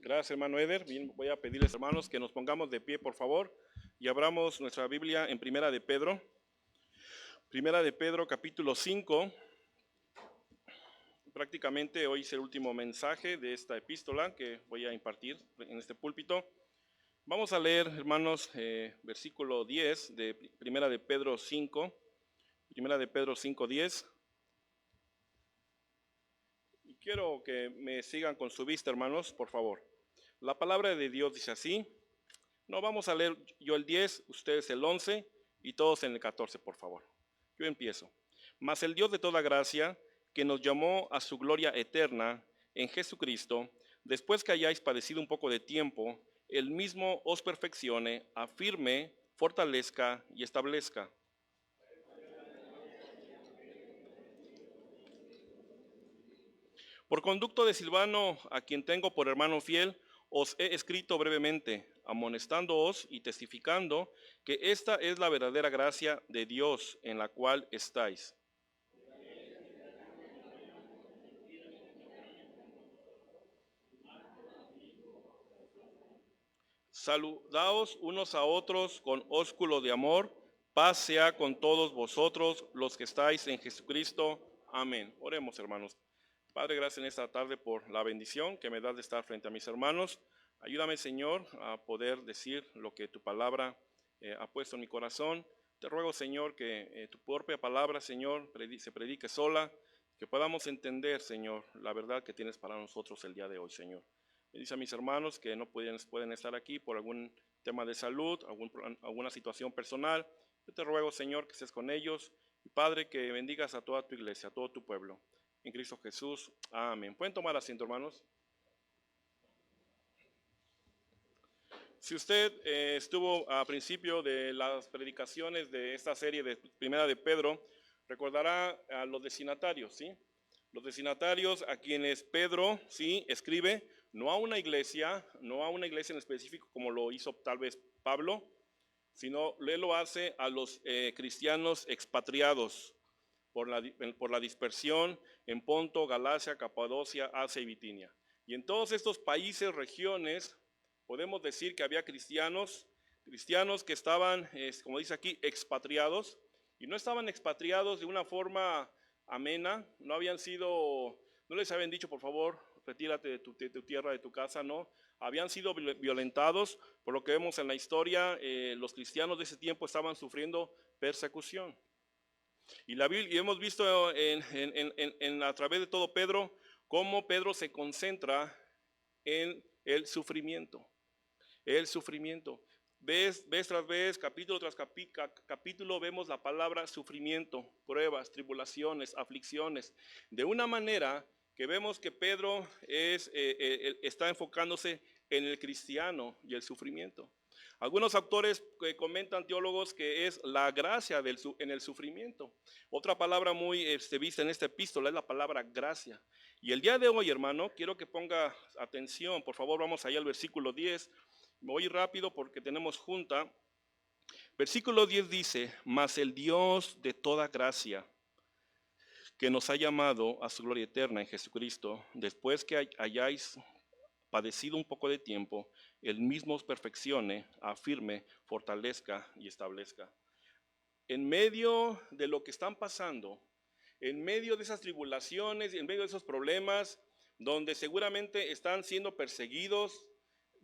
Gracias, hermano Eder. Bien, voy a pedirles, hermanos, que nos pongamos de pie, por favor, y abramos nuestra Biblia en Primera de Pedro. Primera de Pedro, capítulo 5. Prácticamente hoy es el último mensaje de esta epístola que voy a impartir en este púlpito. Vamos a leer, hermanos, versículo 10 de Primera de Pedro 5. Primera de Pedro 5:10. Y quiero que me sigan con su vista, hermanos, por favor. La palabra de Dios dice así. No, vamos a leer yo el 10, ustedes el 11 y todos en el 14, por favor. Yo empiezo. Mas el Dios de toda gracia, que nos llamó a su gloria eterna en Jesucristo, después que hayáis padecido un poco de tiempo, Él mismo os perfeccione, afirme, fortalezca y establezca. Por conducto de Silvano, a quien tengo por hermano fiel, os he escrito brevemente, amonestándoos y testificando que esta es la verdadera gracia de Dios en la cual estáis. Saludaos unos a otros con ósculo de amor, paz sea con todos vosotros los que estáis en Jesucristo. Amén. Oremos, hermanos. Padre, gracias en esta tarde por la bendición que me das de estar frente a mis hermanos. Ayúdame, Señor, a poder decir lo que tu palabra ha puesto en mi corazón. Te ruego, Señor, que tu propia palabra, Señor, se predique sola, que podamos entender, Señor, la verdad que tienes para nosotros el día de hoy, Señor. Me dice a mis hermanos que no pueden estar aquí por algún tema de salud, alguna situación personal. Yo te ruego, Señor, que estés con ellos. Y Padre, que bendigas a toda tu iglesia, a todo tu pueblo. En Cristo Jesús. Amén. ¿Pueden tomar asiento, hermanos? Si usted estuvo a principio de las predicaciones de esta serie de Primera de Pedro, recordará a los destinatarios, ¿sí? Los destinatarios a quienes Pedro, sí, escribe, no a una iglesia en específico como lo hizo tal vez Pablo, sino él lo hace a los cristianos expatriados por la dispersión en Ponto, Galacia, Capadocia, Asia y Bitinia. Y en todos estos países, regiones, podemos decir que había cristianos que estaban, como dice aquí, expatriados, y no estaban expatriados de una forma amena, no les habían dicho, por favor, retírate de tu tierra, de tu casa, no, habían sido violentados, por lo que vemos en la historia, los cristianos de ese tiempo estaban sufriendo persecución. Y hemos visto a través de todo Pedro, cómo Pedro se concentra en el sufrimiento. El sufrimiento. Vez tras vez, capítulo tras capítulo, vemos la palabra sufrimiento, pruebas, tribulaciones, aflicciones, de una manera que vemos que Pedro está enfocándose en el cristiano y el sufrimiento. Algunos autores comentan, teólogos, que es la gracia en el sufrimiento. Otra palabra muy vista en esta epístola es la palabra gracia. Y el día de hoy, hermano, quiero que ponga atención, por favor, vamos allá al versículo 10. Me voy rápido porque tenemos junta. Versículo 10 dice, mas el Dios de toda gracia, que nos ha llamado a su gloria eterna en Jesucristo, después que hayáis padecido un poco de tiempo, Él mismo os perfeccione, afirme, fortalezca y establezca. En medio de lo que están pasando, en medio de esas tribulaciones, en medio de esos problemas, donde seguramente están siendo perseguidos,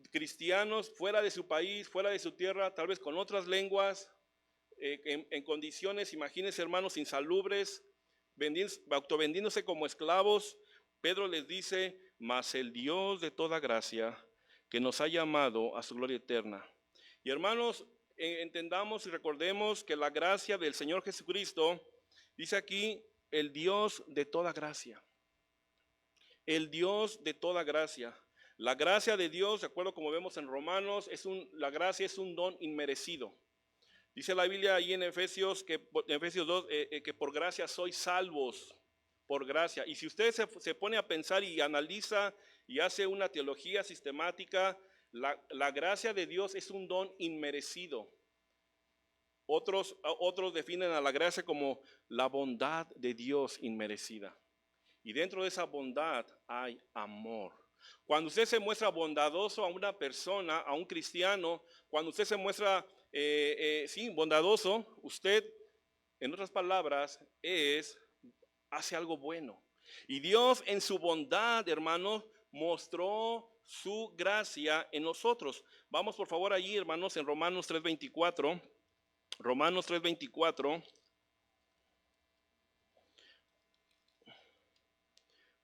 cristianos fuera de su país, fuera de su tierra, tal vez con otras lenguas, en condiciones, imagínense, hermanos, insalubres, autovendiéndose como esclavos. Pedro les dice, mas el Dios de toda gracia, que nos ha llamado a su gloria eterna. Y hermanos, entendamos y recordemos que la gracia del Señor Jesucristo, dice aquí, el Dios de toda gracia. El Dios de toda gracia. La gracia de Dios, de acuerdo como vemos en Romanos, la gracia es un don inmerecido. Dice la Biblia ahí en Efesios 2, que por gracia sois salvos, por gracia. Y si usted se pone a pensar y analiza y hace una teología sistemática, la gracia de Dios es un don inmerecido. Otros definen a la gracia como la bondad de Dios inmerecida. Y dentro de esa bondad hay amor. Cuando usted se muestra bondadoso a una persona, a un cristiano, cuando usted se muestra, sí, bondadoso, usted, en otras palabras, hace algo bueno. Y Dios en su bondad, hermanos, mostró su gracia en nosotros. Vamos por favor allí, hermanos, en Romanos 3:24. Romanos 3:24.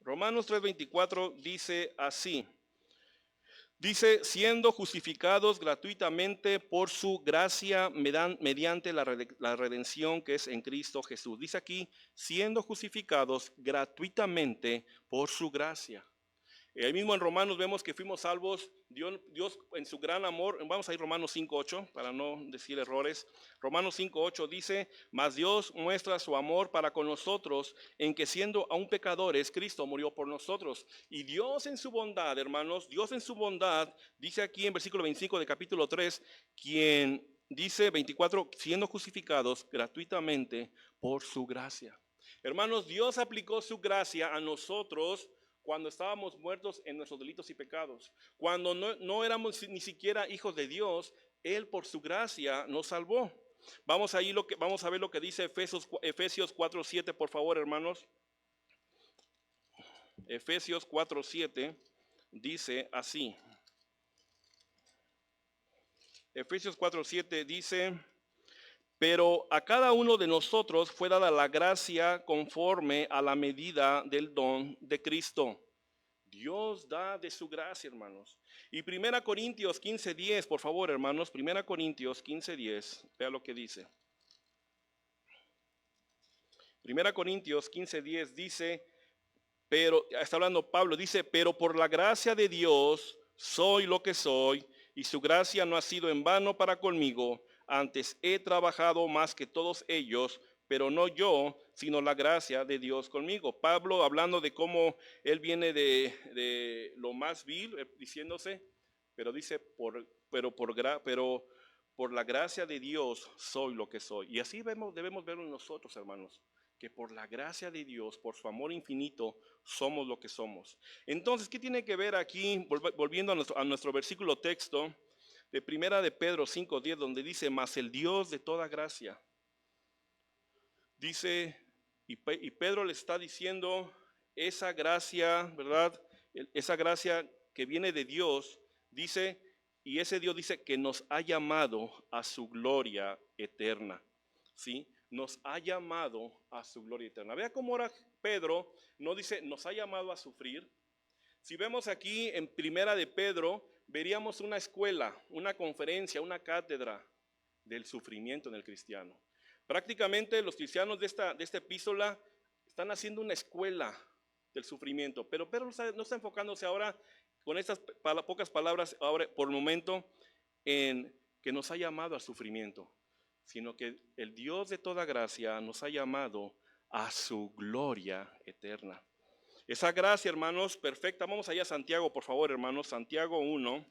Romanos 3:24 dice así. Dice, siendo justificados gratuitamente por su gracia mediante la redención que es en Cristo Jesús. Dice aquí, siendo justificados gratuitamente por su gracia. Ahí mismo en Romanos vemos que fuimos salvos, Dios en su gran amor, vamos a ir Romanos 5:8 para no decir errores. Romanos 5:8 dice, mas Dios muestra su amor para con nosotros en que siendo aún pecadores, Cristo murió por nosotros. Y Dios en su bondad, hermanos, Dios en su bondad, dice aquí en versículo 25 de capítulo 3, quien dice 24, siendo justificados gratuitamente por su gracia. Hermanos, Dios aplicó su gracia a nosotros cuando estábamos muertos en nuestros delitos y pecados, cuando no éramos ni siquiera hijos de Dios, Él por su gracia nos salvó. Vamos a ver lo que dice Efesios 4:7, por favor, hermanos. Efesios 4:7 dice así. Efesios 4:7 dice, pero a cada uno de nosotros fue dada la gracia conforme a la medida del don de Cristo. Dios da de su gracia, hermanos. Y 1 Corintios 15:10, por favor, hermanos. 1 Corintios 15:10, vea lo que dice. 1 Corintios 15:10 dice, pero, está hablando Pablo, dice, pero por la gracia de Dios soy lo que soy, y su gracia no ha sido en vano para conmigo. Antes he trabajado más que todos ellos, pero no yo, sino la gracia de Dios conmigo. Pablo hablando de cómo él viene de lo más vil, diciéndose, pero dice, pero por la gracia de Dios soy lo que soy. Y así debemos verlo nosotros, hermanos, que por la gracia de Dios, por su amor infinito, somos lo que somos. Entonces, ¿qué tiene que ver aquí, volviendo a nuestro versículo texto, de 1 de Pedro 5:10, donde dice, mas el Dios de toda gracia, dice, y Pedro le está diciendo, esa gracia, ¿verdad? Esa gracia que viene de Dios, dice, y ese Dios dice que nos ha llamado a su gloria eterna, ¿sí? Nos ha llamado a su gloria eterna. Vea cómo ahora Pedro no dice, nos ha llamado a sufrir. Si vemos aquí en 1 de Pedro, veríamos una escuela, una conferencia, una cátedra del sufrimiento en el cristiano. Prácticamente los cristianos de esta epístola están haciendo una escuela del sufrimiento, pero Pedro no está enfocándose ahora con estas pocas palabras ahora por el momento en que nos ha llamado al sufrimiento, sino que el Dios de toda gracia nos ha llamado a su gloria eterna. Esa gracia, hermanos, perfecta. Vamos allá a Santiago, por favor, hermanos. Santiago 1.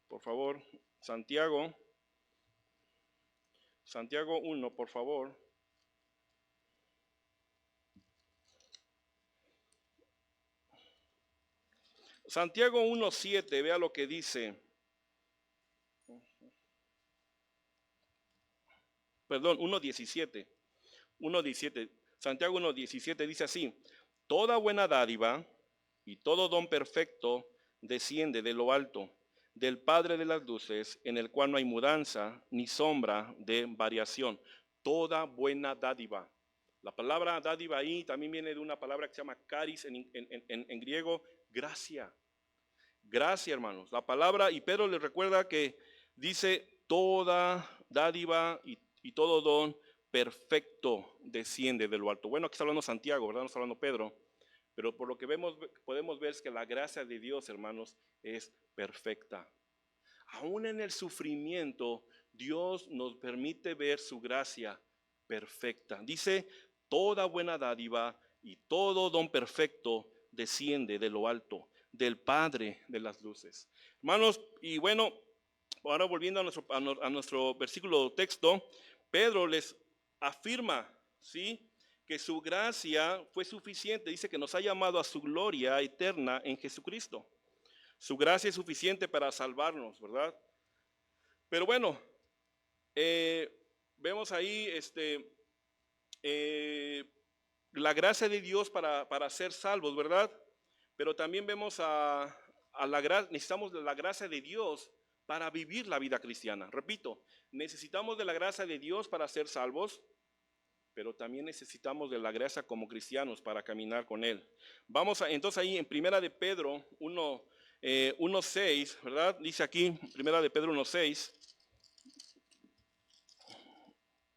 Por favor, Santiago 1, por favor. Santiago 1:7, vea lo que dice. Perdón, 1:17. 1:17. Santiago 1:17 dice así: toda buena dádiva y todo don perfecto desciende de lo alto, del Padre de las luces, en el cual no hay mudanza ni sombra de variación. Toda buena dádiva. La palabra dádiva ahí también viene de una palabra que se llama caris en griego, gracia. Gracia, hermanos. La palabra, y Pedro les recuerda que dice toda dádiva y todo don perfecto desciende de lo alto. Bueno, aquí está hablando Santiago, ¿verdad? No está hablando Pedro. Pero por lo que podemos ver es que la gracia de Dios, hermanos, es perfecta. Aún en el sufrimiento, Dios nos permite ver su gracia perfecta. Dice, toda buena dádiva y todo don perfecto desciende de lo alto, del Padre de las luces. Hermanos, y bueno, ahora volviendo a nuestro versículo texto, Pedro les afirma, ¿sí?, que su gracia fue suficiente. Dice que nos ha llamado a su gloria eterna en Jesucristo. Su gracia es suficiente para salvarnos, ¿verdad? Pero bueno, vemos ahí la gracia de Dios para ser salvos, ¿verdad? Pero también vemos necesitamos de la gracia de Dios para vivir la vida cristiana. Repito, necesitamos de la gracia de Dios para ser salvos, pero también necesitamos de la gracia como cristianos para caminar con Él. Entonces ahí en Primera de Pedro 1:6, ¿verdad? Dice aquí, Primera de Pedro 1:6,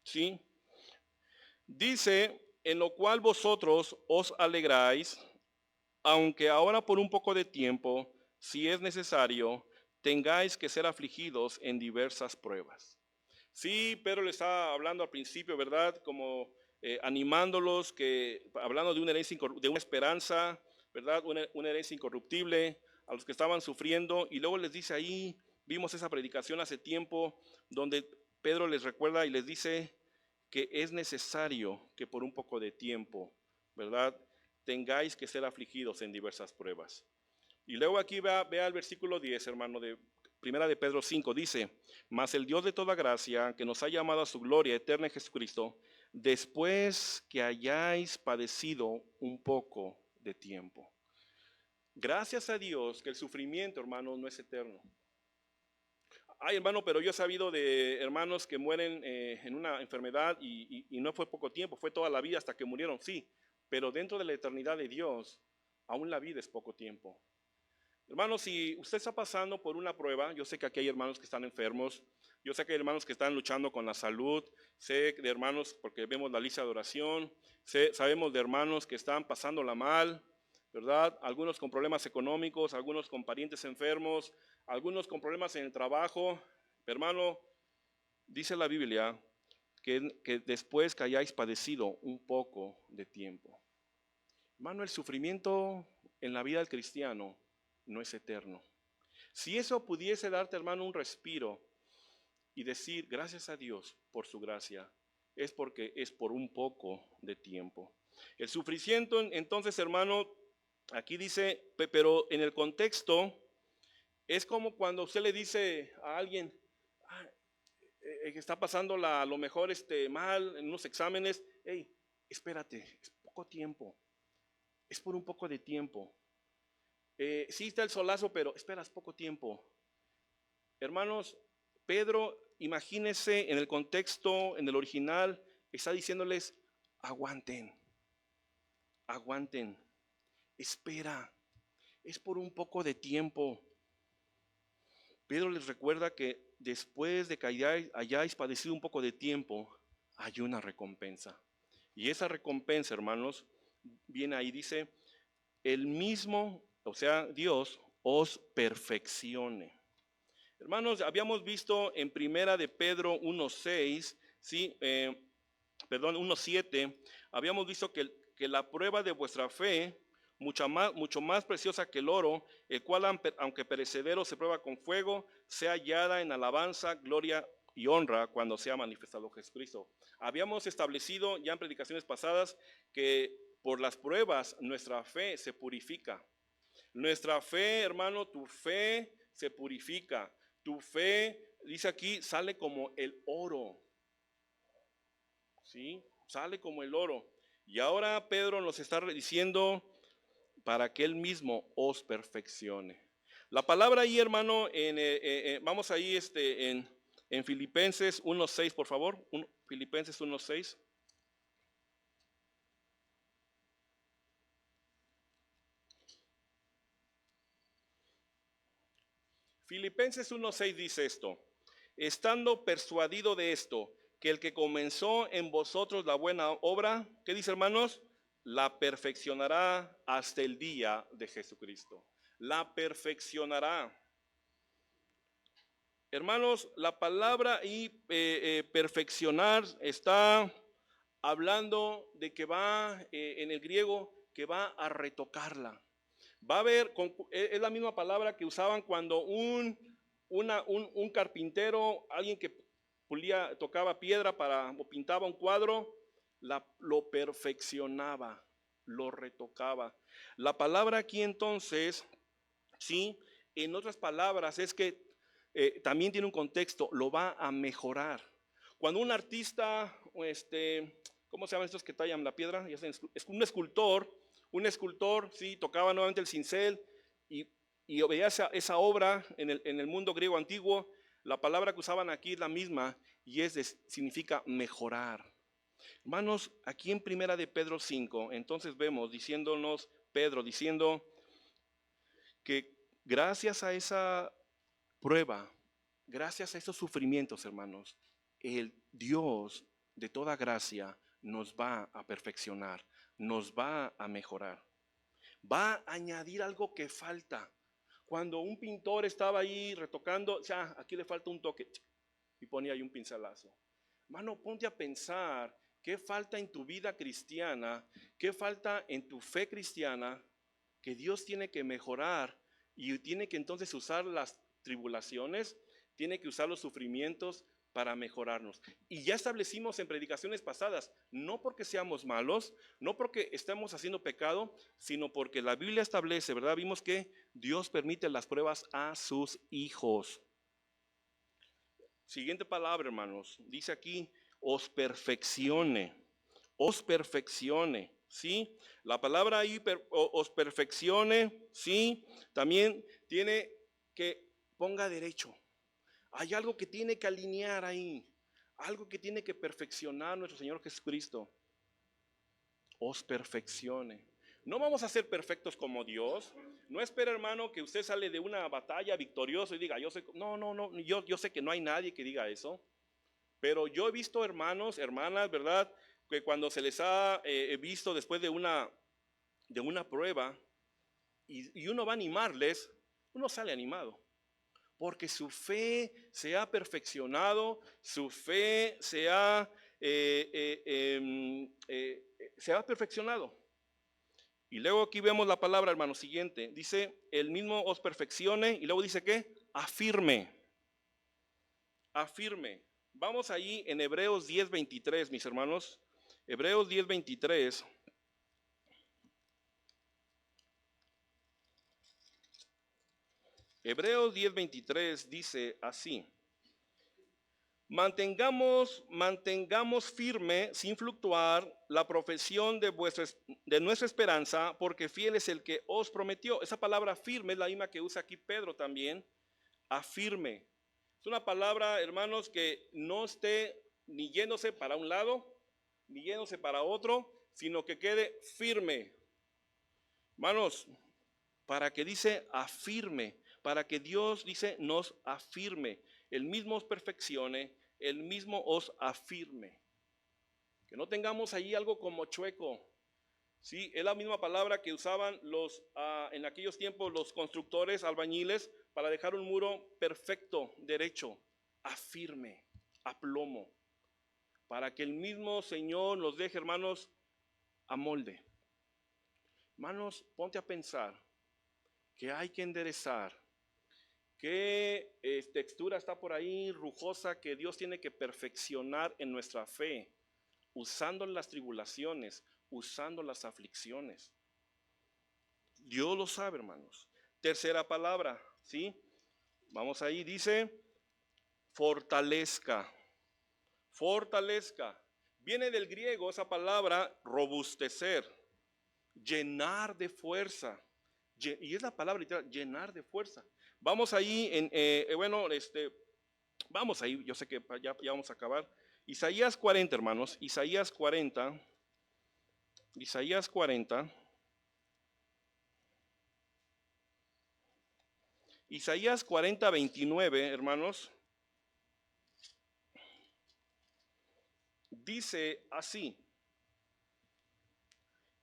¿sí? Dice, en lo cual vosotros os alegráis, aunque ahora por un poco de tiempo, si es necesario, tengáis que ser afligidos en diversas pruebas. Sí, Pedro le estaba hablando al principio, ¿verdad? Como animándolos, hablando de una esperanza, ¿verdad? Una herencia incorruptible a los que estaban sufriendo. Y luego les dice ahí, vimos esa predicación hace tiempo, donde Pedro les recuerda y les dice que es necesario que por un poco de tiempo, ¿verdad?, tengáis que ser afligidos en diversas pruebas. Y luego aquí vea el versículo 10, hermano, de Primera de Pedro 5, dice, mas el Dios de toda gracia, que nos ha llamado a su gloria eterna en Jesucristo, después que hayáis padecido un poco de tiempo. Gracias a Dios que el sufrimiento, hermano, no es eterno. Ay, hermano, pero yo he sabido de hermanos que mueren en una enfermedad y no fue poco tiempo, fue toda la vida hasta que murieron, sí, pero dentro de la eternidad de Dios, aún la vida es poco tiempo. Hermanos, si usted está pasando por una prueba, yo sé que aquí hay hermanos que están enfermos, yo sé que hay hermanos que están luchando con la salud, sé de hermanos, porque vemos la lista de oración, sabemos de hermanos que están pasándola mal, ¿verdad? Algunos con problemas económicos, algunos con parientes enfermos, algunos con problemas en el trabajo. Hermano, dice la Biblia que después que hayáis padecido un poco de tiempo. Hermano, el sufrimiento en la vida del cristiano no es eterno. Si eso pudiese darte, hermano, un respiro y decir gracias a Dios por su gracia, es porque es por un poco de tiempo. El sufrimiento, entonces, hermano, aquí dice, pero en el contexto es como cuando usted le dice a alguien que está pasando lo mejor mal en unos exámenes, hey, espérate, es poco tiempo, es por un poco de tiempo. Sí está el solazo, pero esperas poco tiempo. Hermanos, Pedro, imagínense en el contexto, en el original, está diciéndoles, aguanten, aguanten, espera, es por un poco de tiempo. Pedro les recuerda que después de que hayáis padecido un poco de tiempo, hay una recompensa. Y esa recompensa, hermanos, viene ahí, dice, el mismo, o sea, Dios os perfeccione. Hermanos, habíamos visto en Primera de Pedro 1:6, ¿sí? 1:7, habíamos visto que la prueba de vuestra fe, mucho más preciosa que el oro, el cual aunque perecedero se prueba con fuego, sea hallada en alabanza, gloria y honra cuando sea manifestado Jesucristo. Habíamos establecido ya en predicaciones pasadas que por las pruebas nuestra fe se purifica. Nuestra fe, hermano, tu fe se purifica. Tu fe, dice aquí, sale como el oro. ¿Sí? Sale como el oro. Y ahora Pedro nos está diciendo para que él mismo os perfeccione. La palabra ahí, hermano, vamos ahí en Filipenses 1:6, por favor. Filipenses 1:6. Filipenses 1:6 dice esto, estando persuadido de esto, que el que comenzó en vosotros la buena obra, ¿qué dice, hermanos? La perfeccionará hasta el día de Jesucristo. La perfeccionará. Hermanos, la palabra y perfeccionar está hablando de que va, en el griego, que va a retocarla. Va a haber, es la misma palabra que usaban cuando un carpintero, alguien que tocaba piedra o pintaba un cuadro, lo perfeccionaba, lo retocaba. La palabra aquí entonces, sí, en otras palabras, es que también tiene un contexto, lo va a mejorar. Cuando un artista, ¿cómo se llaman estos que tallan la piedra? Es un escultor, sí, tocaba nuevamente el cincel y veía esa obra en el mundo griego antiguo, la palabra que usaban aquí es la misma y significa mejorar. Hermanos, aquí en Primera de Pedro 5, entonces vemos diciéndonos Pedro, diciendo que gracias a esa prueba, gracias a esos sufrimientos, hermanos, el Dios de toda gracia nos va a perfeccionar, nos va a mejorar, va a añadir algo que falta. Cuando un pintor estaba ahí retocando, ya, aquí le falta un toque, y ponía ahí un pincelazo. Hermano, ponte a pensar qué falta en tu vida cristiana, qué falta en tu fe cristiana, que Dios tiene que mejorar y tiene que entonces usar las tribulaciones, tiene que usar los sufrimientos para mejorarnos. Y ya establecimos en predicaciones pasadas, no porque seamos malos, no porque estemos haciendo pecado, sino porque la Biblia establece, ¿verdad? Vimos que Dios permite las pruebas a sus hijos. Siguiente palabra, hermanos, dice aquí, os perfeccione, ¿sí? La palabra ahí, os perfeccione, ¿sí? También tiene que ponga derecho. Hay algo que tiene que alinear ahí, algo que tiene que perfeccionar nuestro Señor Jesucristo. Os perfeccione. No vamos a ser perfectos como Dios. No espera, hermano, que usted sale de una batalla victorioso y diga, yo sé, no, yo sé que no hay nadie que diga eso. Pero yo he visto hermanos, hermanas, ¿verdad? Que cuando se les ha visto después de una prueba y uno va a animarles, uno sale animado. Porque su fe se ha perfeccionado, su fe se ha perfeccionado. Y luego aquí vemos la palabra, hermano, siguiente. Dice, el mismo os perfeccione, y luego dice, ¿qué? Afirme. Afirme. Vamos allí en Hebreos 10:23, mis hermanos. Hebreos 10:23. Hebreos 10:23 dice así. Mantengamos firme, sin fluctuar, la profesión de nuestra esperanza, porque fiel es el que os prometió. Esa palabra firme es la misma que usa aquí Pedro también. Afirme. Es una palabra, hermanos, que no esté ni yéndose para un lado, ni yéndose para otro, sino que quede firme. Hermanos, para que dice afirme, para que Dios dice nos afirme, el mismo os perfeccione, el mismo os afirme. Que no tengamos ahí algo como chueco. Sí, es la misma palabra que usaban en aquellos tiempos los constructores, albañiles, para dejar un muro perfecto, derecho, afirme, a plomo, para que el mismo Señor nos deje, hermanos, a molde. Hermanos, ponte a pensar que hay que enderezar, qué textura está por ahí rujosa que Dios tiene que perfeccionar en nuestra fe, usando las tribulaciones, usando las aflicciones. Dios lo sabe, hermanos. Tercera palabra, ¿sí? Vamos ahí, dice, fortalezca. Fortalezca. Viene del griego esa palabra robustecer, llenar de fuerza. Y es la palabra literal, llenar de fuerza. Vamos ahí, vamos ahí, yo sé que ya vamos a acabar. Isaías 40, hermanos, Isaías 40. Isaías 40:29, hermanos, dice así: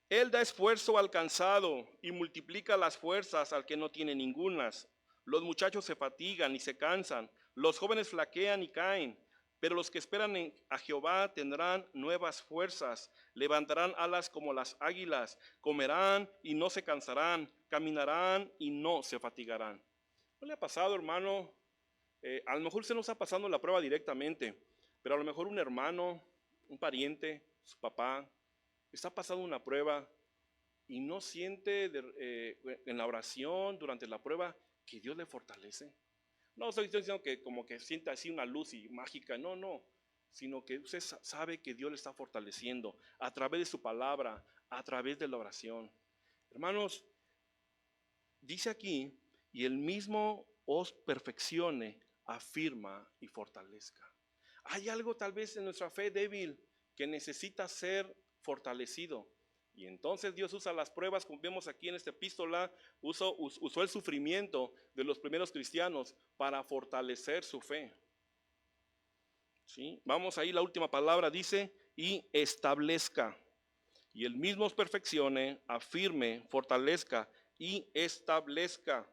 Él da esfuerzo al cansado y multiplica las fuerzas al que no tiene ningunas. Los muchachos se fatigan y se cansan, los jóvenes flaquean y caen, pero los que esperan a Jehová tendrán nuevas fuerzas, levantarán alas como las águilas, comerán y no se cansarán, caminarán y no se fatigarán. ¿No le ha pasado, hermano? A lo mejor usted no está pasando la prueba directamente, pero a lo mejor un hermano, un pariente, su papá, está pasando una prueba y no siente en la oración, durante la prueba, que Dios le fortalece. No estoy diciendo que como que sienta así una luz y mágica, no, no, sino que usted sabe que Dios le está fortaleciendo a través de su palabra, a través de la oración. Hermanos, dice aquí, y el mismo os perfeccione, afirma y fortalezca. Hay algo tal vez en nuestra fe débil que necesita ser fortalecido. Y entonces Dios usa las pruebas, como vemos aquí en esta epístola, usó el sufrimiento de los primeros cristianos para fortalecer su fe. ¿Sí? Vamos ahí, la última palabra dice, y establezca. Y el mismo os perfeccione, afirme, fortalezca y establezca.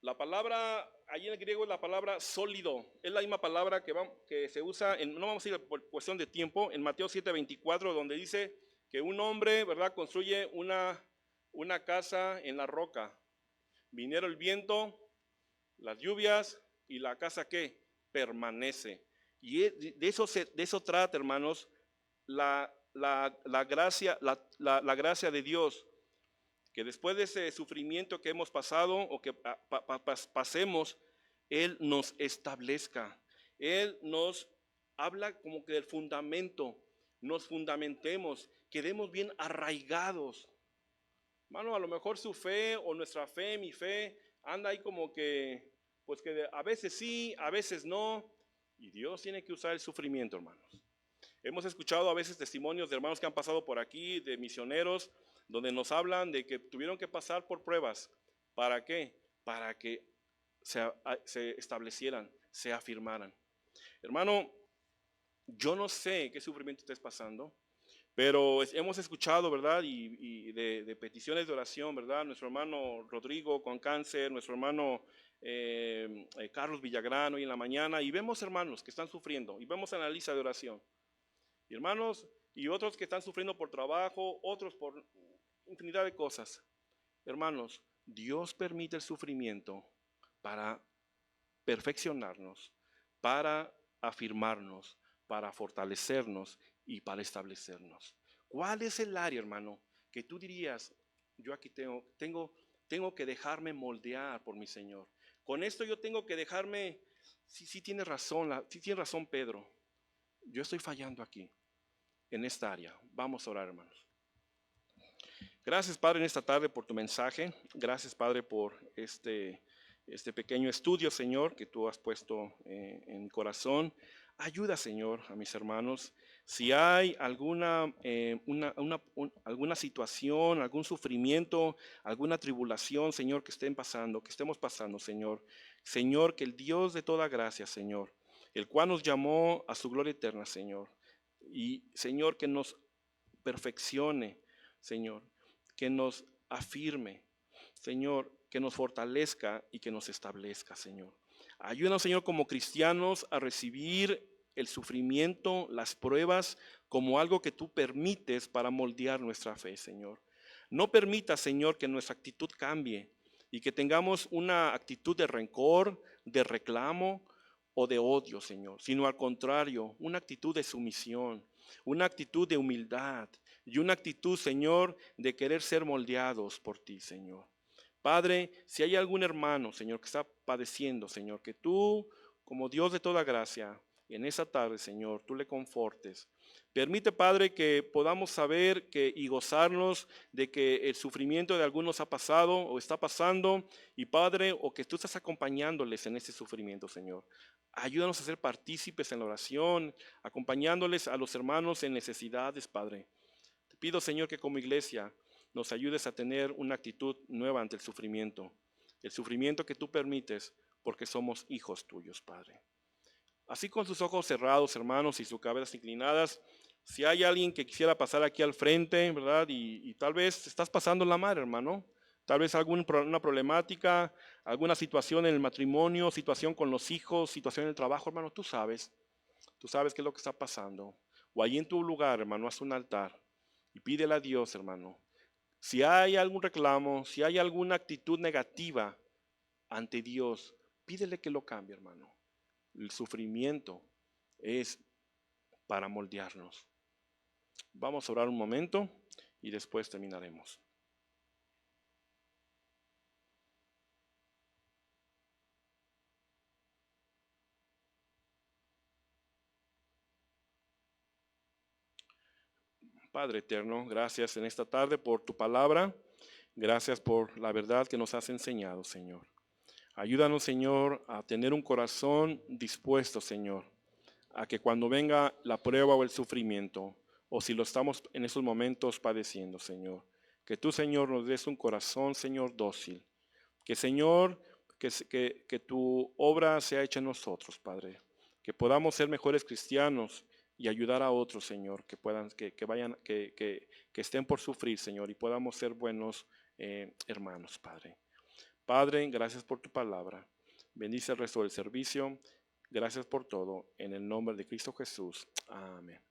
La palabra, allí en el griego es la palabra sólido, es la misma palabra que se usa, no vamos a ir por cuestión de tiempo, en Mateo 7:24, donde dice que un hombre, ¿verdad?, construye una casa en la roca. Vinieron el viento, las lluvias y la casa ¿qué? Permanece. Y de eso trata, hermanos, la gracia, la gracia de Dios, que después de ese sufrimiento que hemos pasado o que pasemos, Él nos establezca. Él nos habla como que del fundamento, nos fundamentemos, quedemos bien arraigados. Hermano, a lo mejor su fe o nuestra fe, mi fe, anda ahí como que, pues que a veces sí, a veces no. Y Dios tiene que usar el sufrimiento, hermanos. Hemos escuchado a veces testimonios de hermanos que han pasado por aquí, de misioneros, donde nos hablan de que tuvieron que pasar por pruebas. ¿Para qué? Para que se establecieran, se afirmaran. Hermano, yo no sé qué sufrimiento estés pasando, pero hemos escuchado, ¿verdad? Y de peticiones de oración, ¿verdad? Nuestro hermano Rodrigo con cáncer, nuestro hermano Carlos Villagrán hoy en la mañana, y vemos hermanos que están sufriendo, y vemos en la lista de oración. Y hermanos, y otros que están sufriendo por trabajo, otros por infinidad de cosas. Hermanos, Dios permite el sufrimiento para perfeccionarnos, para afirmarnos, para fortalecernos y para establecernos. ¿Cuál es el área, hermano, que tú dirías, yo aquí tengo que dejarme moldear por mi Señor? Con esto yo tengo que dejarme, sí tiene razón Pedro, yo estoy fallando aquí, en esta área. Vamos a orar, hermanos. Gracias, Padre, en esta tarde por tu mensaje. Gracias, Padre, por este pequeño estudio, Señor, que tú has puesto en mi corazón. Ayuda, Señor, a mis hermanos. Si hay alguna situación, algún sufrimiento, alguna tribulación, Señor, que estemos pasando, Señor. Señor, que el Dios de toda gracia, Señor, el cual nos llamó a su gloria eterna, Señor. Y, Señor, que nos perfeccione, Señor, que nos afirme, Señor, que nos fortalezca y que nos establezca, Señor. Ayúdanos, Señor, como cristianos a recibir el sufrimiento, las pruebas, como algo que tú permites para moldear nuestra fe, Señor. No permita, Señor, que nuestra actitud cambie y que tengamos una actitud de rencor, de reclamo o de odio, Señor, sino al contrario, una actitud de sumisión, una actitud de humildad y una actitud, Señor, de querer ser moldeados por ti, Señor. Padre, si hay algún hermano, Señor, que está padeciendo, Señor, que tú, como Dios de toda gracia, en esa tarde, Señor, tú le confortes. Permite, Padre, que podamos saber y gozarnos de que el sufrimiento de algunos ha pasado o está pasando, y Padre, o que tú estás acompañándoles en ese sufrimiento, Señor. Ayúdanos a ser partícipes en la oración, acompañándoles a los hermanos en necesidades, Padre. Te pido, Señor, que como iglesia nos ayudes a tener una actitud nueva ante el sufrimiento que tú permites porque somos hijos tuyos, Padre. Así con sus ojos cerrados, hermanos, y sus cabezas inclinadas, si hay alguien que quisiera pasar aquí al frente, ¿verdad? Y tal vez estás pasando la mar, hermano. Tal vez alguna problemática, alguna situación en el matrimonio, situación con los hijos, situación en el trabajo, hermano, tú sabes qué es lo que está pasando. O allí en tu lugar, hermano, haz un altar y pídele a Dios, hermano. Si hay algún reclamo, si hay alguna actitud negativa ante Dios, pídele que lo cambie, hermano. El sufrimiento es para moldearnos. Vamos a orar un momento y después terminaremos. Padre eterno, gracias en esta tarde por tu palabra. Gracias por la verdad que nos has enseñado, Señor. Ayúdanos, Señor, a tener un corazón dispuesto, Señor, a que cuando venga la prueba o el sufrimiento, o si lo estamos en esos momentos padeciendo, Señor, que tú, Señor, nos des un corazón, Señor, dócil. Que, Señor, que tu obra sea hecha en nosotros, Padre. Que podamos ser mejores cristianos y ayudar a otros, Señor, que puedan, que vayan, que estén por sufrir, Señor, y podamos ser buenos hermanos, Padre. Padre, gracias por tu palabra. Bendice el resto del servicio. Gracias por todo. En el nombre de Cristo Jesús. Amén.